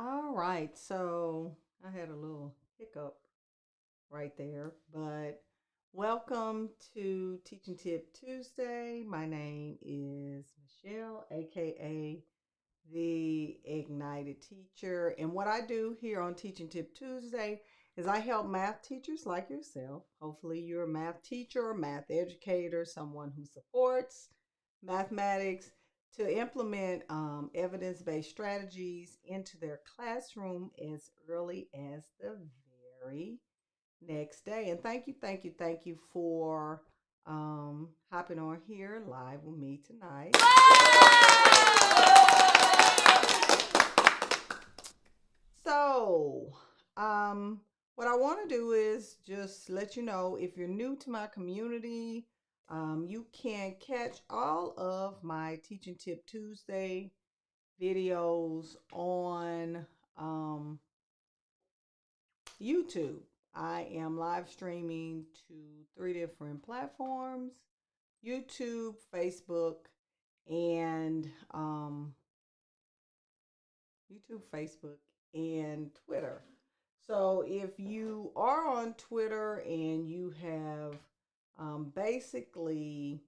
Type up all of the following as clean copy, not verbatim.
All right, so I had a little hiccup right there, but welcome to Teaching Tip Tuesday. My name is Michelle, aka the Ignited Teacher, and what I do here on Teaching Tip Tuesday is I help math teachers like yourself. Hopefully, you're a math teacher, math educator, someone who supports mathematics to implement evidence based strategies into their classroom as early as the very next day. And thank you for hopping on here live with me tonight. So, um, what I want to do is just let you know if you're new to my community, you can catch all of my Teaching Tip Tuesday videos on YouTube. I am live streaming to three different platforms: YouTube, Facebook, and Twitter. So if you are on Twitter and you have basically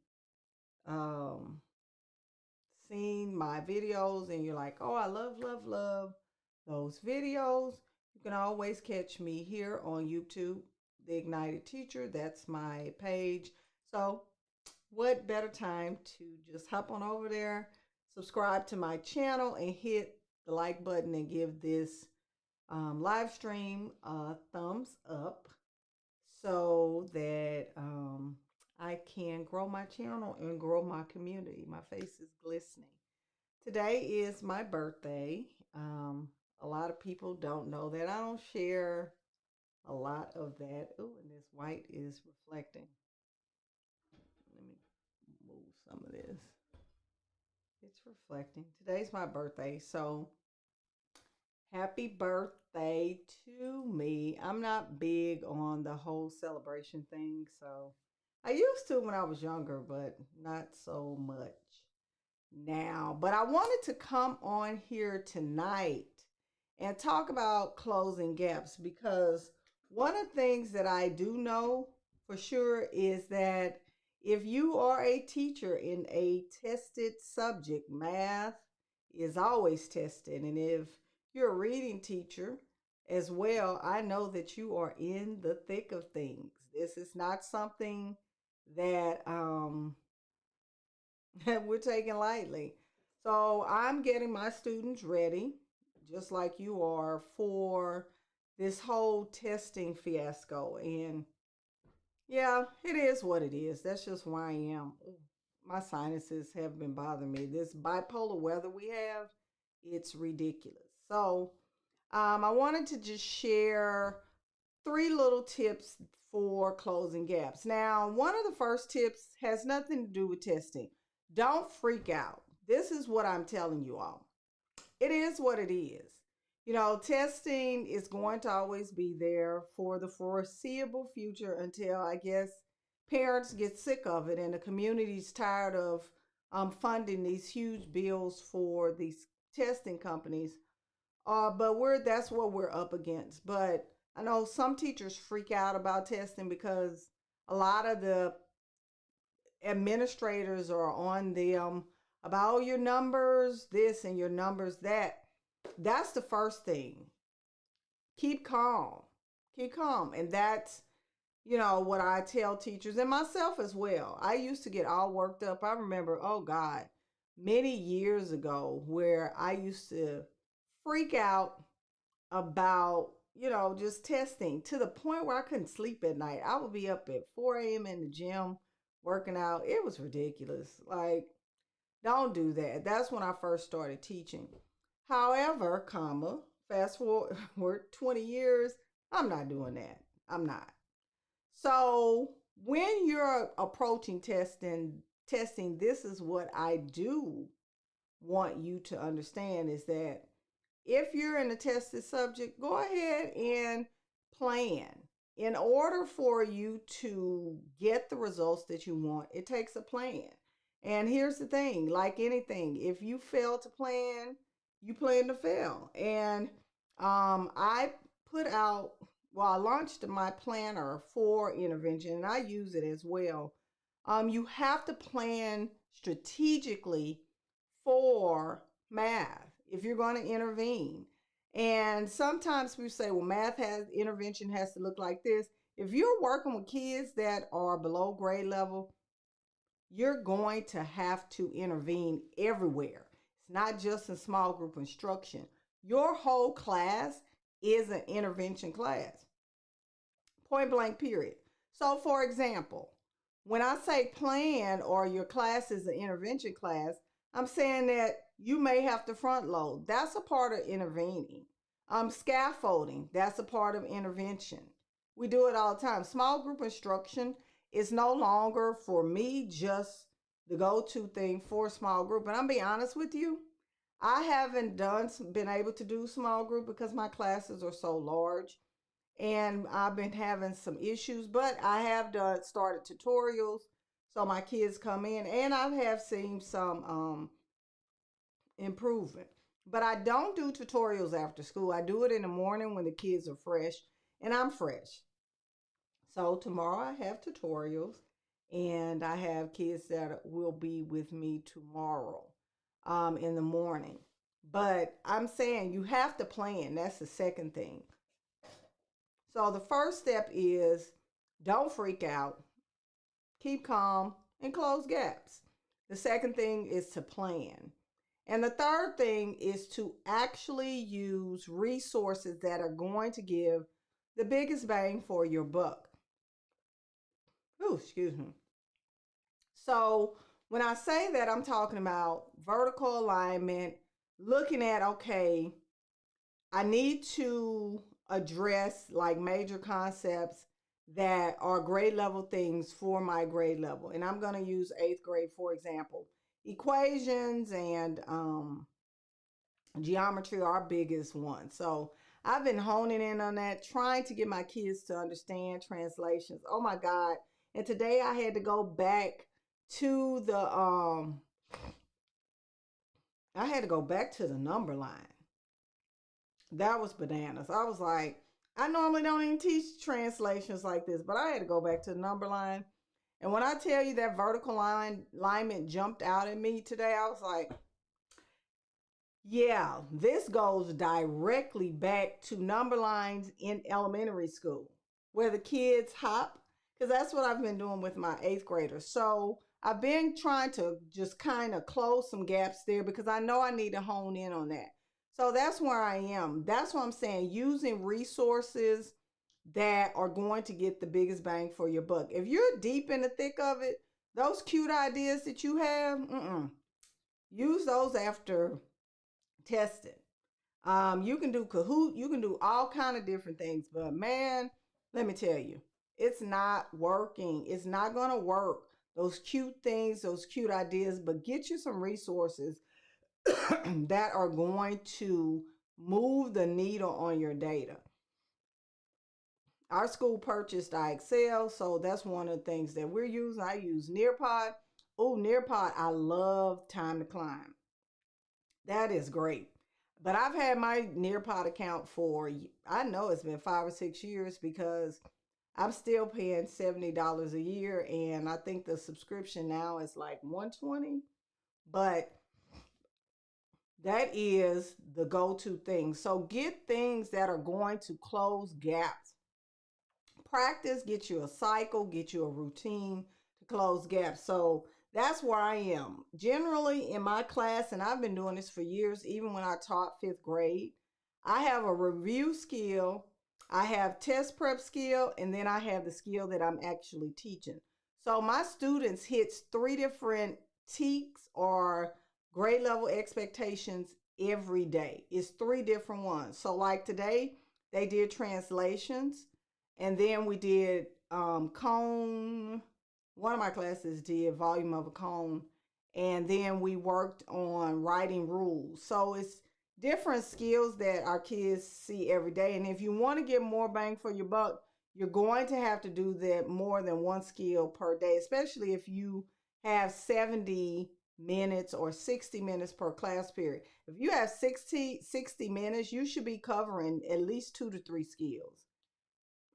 um, seen my videos and you're like, oh, I love those videos, you can always catch me here on YouTube, The Ignited Teacher. That's my page. So, what better time to just hop on over there, subscribe to my channel, and hit the like button and give this live stream a thumbs up so that I can grow my channel and grow my community. My face is glistening. Today is my birthday. A lot of people don't know that. I don't share a lot of that. Oh, and this white is reflecting. Let me move some of this. It's reflecting. Today's my birthday, so happy birthday to me. I'm not big on the whole celebration thing, so I used to when I was younger, but not so much now. But I wanted to come on here tonight and talk about closing gaps because one of the things that I do know for sure is that if you are a teacher in a tested subject, math is always tested. And if you're a reading teacher as well, I know that you are in the thick of things. This is not something that we're taking lightly. So I'm getting my students ready, just like you are, for this whole testing fiasco. And yeah, it is what it is. That's just where I am. My sinuses have been bothering me. This bipolar weather we have, it's ridiculous. So I wanted to just share three little tips for closing gaps. Now, one of the first tips has nothing to do with testing. Don't freak out. This is what I'm telling you all. It is what it is. You know, testing is going to always be there for the foreseeable future until I guess parents get sick of it and the community's tired of funding these huge bills for these testing companies. But that's what we're up against. But I know some teachers freak out about testing because a lot of the administrators are on them about your numbers this and your numbers that. That's the first thing. Keep calm. Keep calm. And that's, what I tell teachers and myself as well. I used to get all worked up. I remember, oh God, many years ago where I used to freak out about, just testing to the point where I couldn't sleep at night. I would be up at 4 a.m. in the gym working out. It was ridiculous. Like, don't do that. That's when I first started teaching. However, fast forward 20 years, I'm not doing that. I'm not. So when you're approaching testing, this is what I do want you to understand is that if you're in a tested subject, go ahead and plan. In order for you to get the results that you want, it takes a plan. And here's the thing, like anything, if you fail to plan, you plan to fail. And I put out, well, I launched my planner for intervention and I use it as well. You have to plan strategically for math if you're going to intervene. And sometimes we say, well, math has intervention has to look like this. If you're working with kids that are below grade level, you're going to have to intervene everywhere. It's not just in small group instruction. Your whole class is an intervention class, point blank, period. So, for example, when I say plan or your class is an intervention class, I'm saying that you may have to front load. That's a part of intervening. Scaffolding, that's a part of intervention. We do it all the time. Small group instruction is no longer for me just the go-to thing for a small group. And I'm being honest with you, I haven't been able to do small group because my classes are so large and I've been having some issues, but I have started tutorials so my kids come in and I have seen some improvement. But I don't do tutorials after school. I do it in the morning when the kids are fresh and I'm fresh. So tomorrow I have tutorials and I have kids that will be with me tomorrow in the morning. But I'm saying you have to plan. That's the second thing. So the first step is don't freak out, keep calm, and close gaps. The second thing is to plan. And the third thing is to actually use resources that are going to give the biggest bang for your buck. Oh, excuse me. So when I say that, I'm talking about vertical alignment, looking at, okay, I need to address like major concepts that are grade level things for my grade level. And I'm going to use 8th grade, for example. Equations and geometry are our biggest one. So I've been honing in on that, trying to get my kids to understand translations. Oh my God. And today I had to go back to the number line. That was bananas. I was like, I normally don't even teach translations like this, but I had to go back to the number line. And when I tell you that vertical alignment jumped out at me today, I was like, yeah, this goes directly back to number lines in elementary school where the kids hop, because that's what I've been doing with my 8th graders. So I've been trying to just kind of close some gaps there because I know I need to hone in on that. So that's where I am. That's what I'm saying, using resources that are going to get the biggest bang for your buck. If you're deep in the thick of it, those cute ideas that you have, use those after testing. You can do Kahoot, you can do all kind of different things, but man, let me tell you, it's not working. It's not gonna work. Those cute things, those cute ideas, but get you some resources that are going to move the needle on your data. Our school purchased iExcel, so that's one of the things that we're using. I use Nearpod. Oh, Nearpod, I love Time to Climb. That is great. But I've had my Nearpod account for, I know it's been 5 or 6 years because I'm still paying $70 a year, and I think the subscription now is like $120. But that is the go-to thing. So get things that are going to close gaps. Practice, get you a cycle, get you a routine to close gaps. So that's where I am. Generally in my class, and I've been doing this for years, even when I taught 5th grade, I have a review skill, I have test prep skill, and then I have the skill that I'm actually teaching. So my students hits 3 different TEKS or grade level expectations every day. It's 3 different ones. So like today, they did translations, and then we did cone. One of my classes did volume of a cone. And then we worked on writing rules. So it's different skills that our kids see every day. And if you want to get more bang for your buck, you're going to have to do that more than one skill per day, especially if you have 70 minutes or 60 minutes per class period. If you have 60 minutes, you should be covering at least 2 to 3 skills.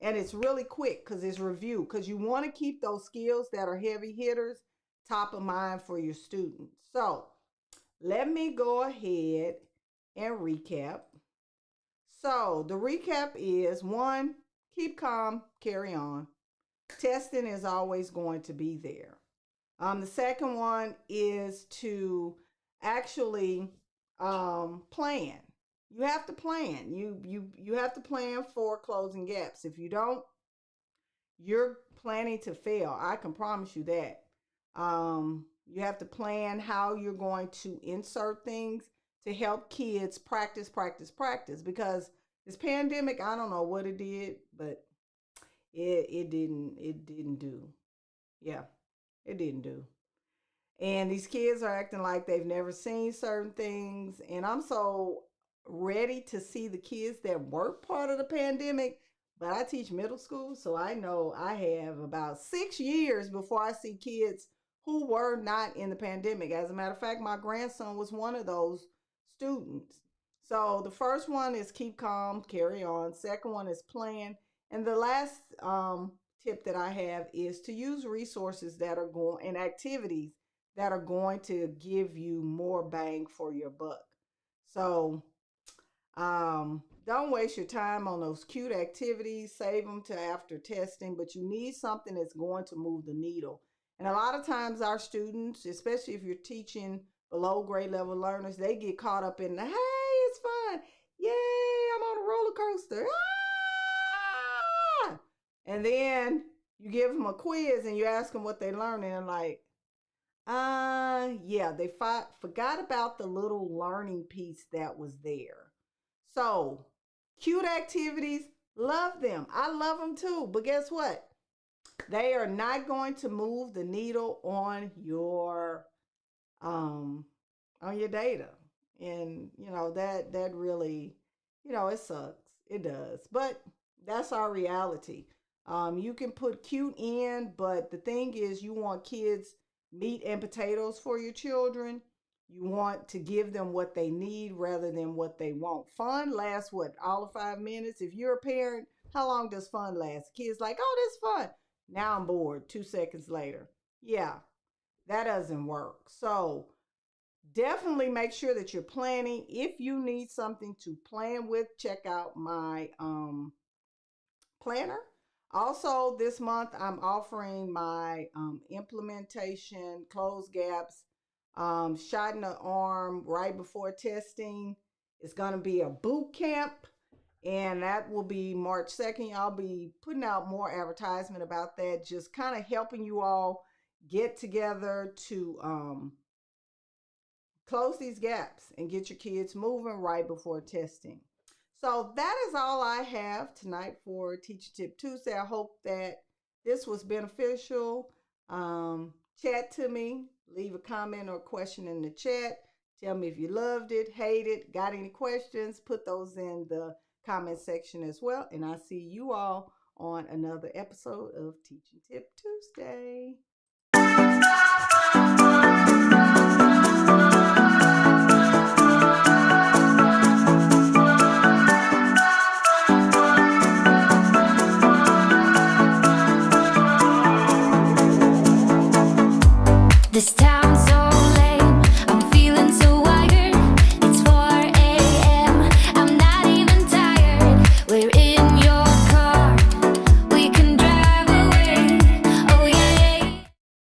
And it's really quick because it's review, because you want to keep those skills that are heavy hitters top of mind for your students. So let me go ahead and recap. So the recap is: 1, keep calm, carry on. Testing is always going to be there. The second one is to actually plan. You have to plan. You have to plan for closing gaps. If you don't, you're planning to fail. I can promise you that. You have to plan how you're going to insert things to help kids practice, because this pandemic, I don't know what it did, but it didn't do. Yeah, it didn't do. And these kids are acting like they've never seen certain things. And I'm so ready to see the kids that weren't part of the pandemic. But I teach middle school, so I know I have about 6 years before I see kids who were not in the pandemic. As a matter of fact, my grandson was one of those students. So the first one is keep calm, carry on. Second one is plan. And the last tip that I have is to use resources that are going and activities that are going to give you more bang for your buck. So don't waste your time on those cute activities. Save them to after testing, but you need something that's going to move the needle. And a lot of times our students, especially if you're teaching below grade level learners, they get caught up in the, hey, it's fun. Yay, I'm on a roller coaster. Ah! And then you give them a quiz and you ask them what they learned, and they're like, yeah, they forgot about the little learning piece that was there. So cute activities, love them. I love them too. But guess what? They are not going to move the needle on your data. And that really, it sucks. It does. But that's our reality. You can put cute in, but the thing is, you want kids meat and potatoes for your children. You want to give them what they need rather than what they want. Fun lasts all of 5 minutes. If you're a parent, how long does fun last? Kids like, oh, this fun. Now I'm bored 2 seconds later. Yeah, that doesn't work. So definitely make sure that you're planning. If you need something to plan with, check out my planner. Also, this month, I'm offering my implementation, close gaps, shot in the arm right before testing. It's going to be a boot camp, and that will be March 2nd. I'll be putting out more advertisement about that, just kind of helping you all get together to close these gaps and get your kids moving right before testing. So that is all I have tonight for Teacher Tip Tuesday. I hope that this was beneficial. Chat to me. Leave a comment or question in the chat. Tell me if you loved it, hate it, got any questions. Put those in the comment section as well. And I'll see you all on another episode of Teaching Tip Tuesday. This town